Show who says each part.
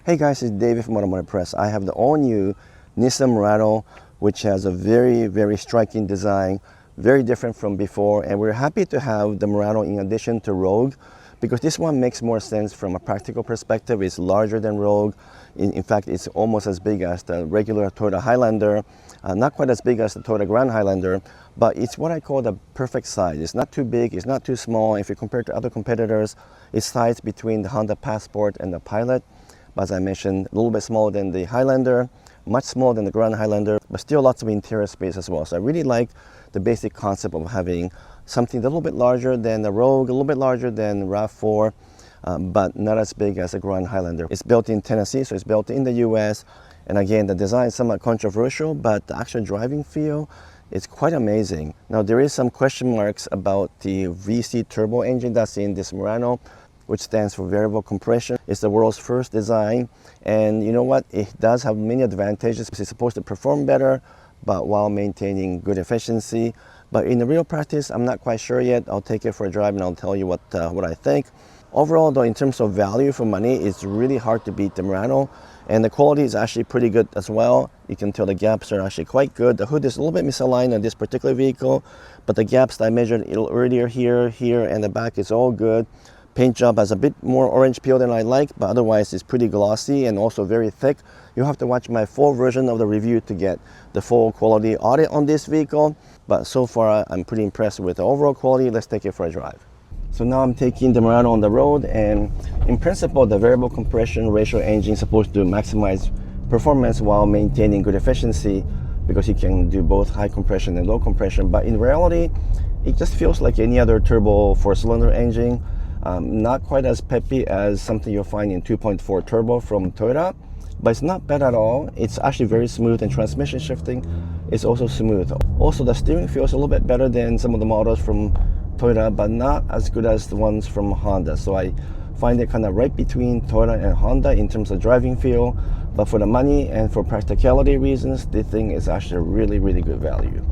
Speaker 1: Hey guys, it's David from Automotive Press. I have the all-new Nissan Murano, which has a very striking design, very different from before, and we're happy to have the Murano in addition to Rogue because this one makes more sense from a practical perspective. It's larger than Rogue. In fact, it's almost as big as the regular Toyota Highlander, not quite as big as the Toyota Grand Highlander, but it's what I call the perfect size. It's not too big, it's not too small. If you compare it to other competitors, it's sized between the Honda Passport and the Pilot. As I mentioned, a little bit smaller than the Highlander, much smaller than the Grand Highlander, but still lots of interior space as well. So I really like the basic concept of having something a little bit larger than the Rogue, a little bit larger than RAV4, but not as big as the Grand Highlander. It's built in Tennessee, so it's built in the US. And again, the design is somewhat controversial, but the actual driving feel is quite amazing. Now, there is some question marks about the VC turbo engine that's in this Murano, which stands for variable compression. It's the world's first design, and you know what? It does have many advantages. It's supposed to perform better, but while maintaining good efficiency. But in the real practice, I'm not quite sure yet. I'll take it for a drive and I'll tell you what I think. Overall, though, in terms of value for money, it's really hard to beat the Murano, and the quality is actually pretty good as well. You can tell the gaps are actually quite good. The hood is a little bit misaligned on this particular vehicle, but the gaps that I measured earlier here, and the back is all good. Paint job has a bit more orange peel than I like, but otherwise it's pretty glossy and also very thick. You'll have to watch my full version of the review to get the full quality audit on this vehicle. But so far, I'm pretty impressed with the overall quality. Let's take it for a drive. So now I'm taking the Murano on the road, and in principle, the variable compression ratio engine is supposed to maximize performance while maintaining good efficiency because you can do both high compression and low compression. But in reality, it just feels like any other turbo four-cylinder engine. Not quite as peppy as something you'll find in 2.4 turbo from Toyota, but it's not bad at all. It's actually very smooth, and transmission shifting is also smooth. Also, the steering feels a little bit better than some of the models from Toyota, but not as good as the ones from Honda. So I find it kind of right between Toyota and Honda in terms of driving feel, but for the money and for practicality reasons, this thing is actually a really good value.